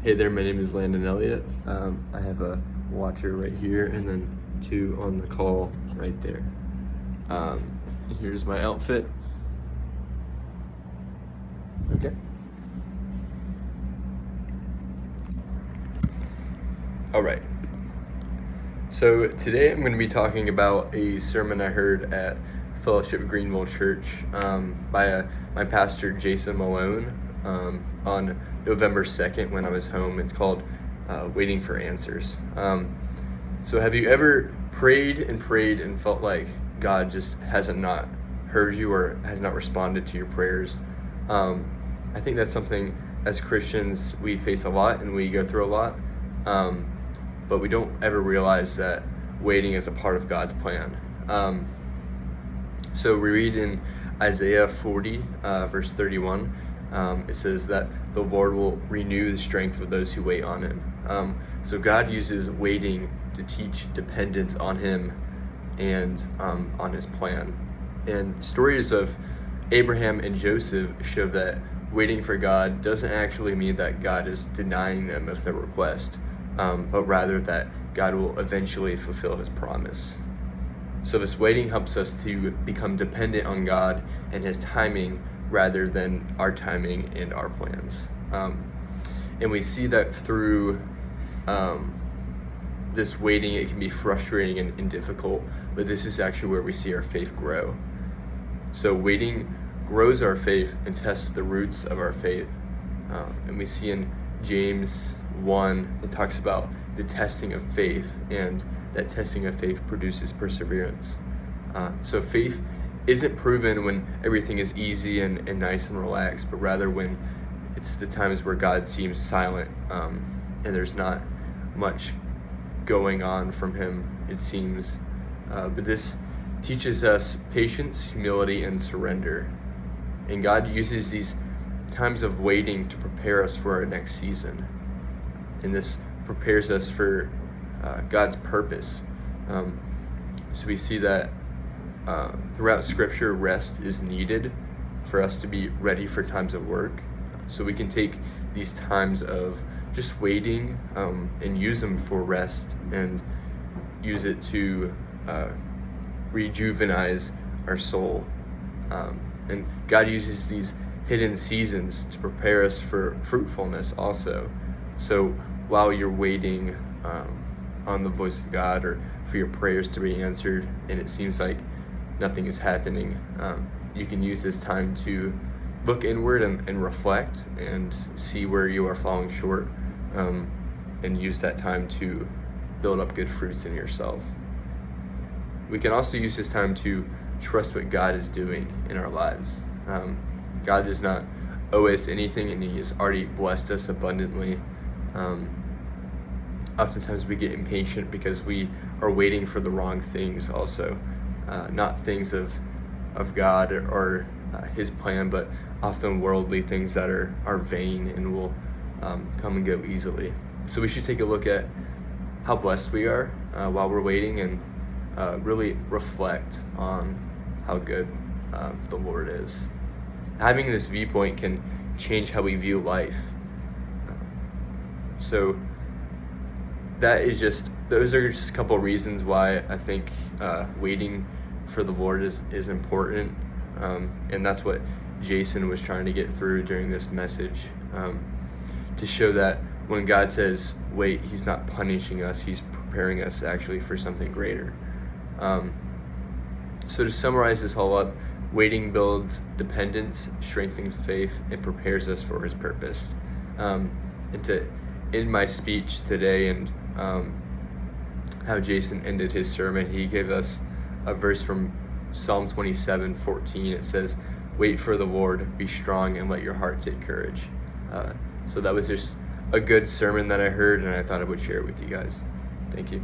Hey there, my name is Landon Elliott. I have a watcher right here and then two on the call right there. Here's my outfit. Okay. All right. So today I'm going to be talking about a sermon I heard at Fellowship Greenville Church by my pastor Jason Malone on November 2nd when I was home. It's called Waiting for Answers. So have you ever prayed and felt like God just hasn't not heard you or has not responded to your prayers? I think that's something as Christians we face a lot and we go through a lot. But we don't ever realize that waiting is a part of God's plan. So we read in Isaiah 40, verse 31, it says that the Lord will renew the strength of those who wait on him. So God uses waiting to teach dependence on him and on his plan. And stories of Abraham and Joseph show that waiting for God doesn't actually mean that God is denying them of their request. But rather that God will eventually fulfill his promise. So this waiting helps us to become dependent on God and his timing rather than our timing and our plans. And we see that through this waiting, it can be frustrating and difficult, but this is actually where we see our faith grow. So waiting grows our faith and tests the roots of our faith. And we see in James 1, it talks about the testing of faith, and that testing of faith produces perseverance. So faith isn't proven when everything is easy and nice and relaxed, but rather when it's the times where God seems silent and there's not much going on from him, it seems. But this teaches us patience, humility, and surrender. And God uses these times of waiting to prepare us for our next season. And this prepares us for God's purpose. So we see that throughout Scripture, rest is needed for us to be ready for times of work. So we can take these times of just waiting and use them for rest and use it to rejuvenize our soul. And God uses these hidden seasons to prepare us for fruitfulness also. So while you're waiting on the voice of God or for your prayers to be answered and it seems like nothing is happening, you can use this time to look inward and reflect and see where you are falling short, and use that time to build up good fruits in yourself. We can also use this time to trust what God is doing in our lives. God does not owe us anything, and he has already blessed us abundantly. Oftentimes we get impatient because we are waiting for the wrong things also, not things of God or his plan, but often worldly things that are vain and will come and go easily. So we should take a look at how blessed we are while we're waiting and really reflect on how good the Lord is. Having this viewpoint can change how we view life. So those are just a couple reasons why I think waiting for the Lord is important. And that's what Jason was trying to get through during this message, to show that when God says wait, he's not punishing us, he's preparing us actually for something greater. So to summarize this whole up, waiting builds dependence, strengthens faith, and prepares us for his purpose. And to end my speech today and how Jason ended his sermon, he gave us a verse from Psalm 27:14. It says, "Wait for the Lord, be strong, and let your heart take courage." So that was just a good sermon that I heard, and I thought I would share it with you guys. Thank you.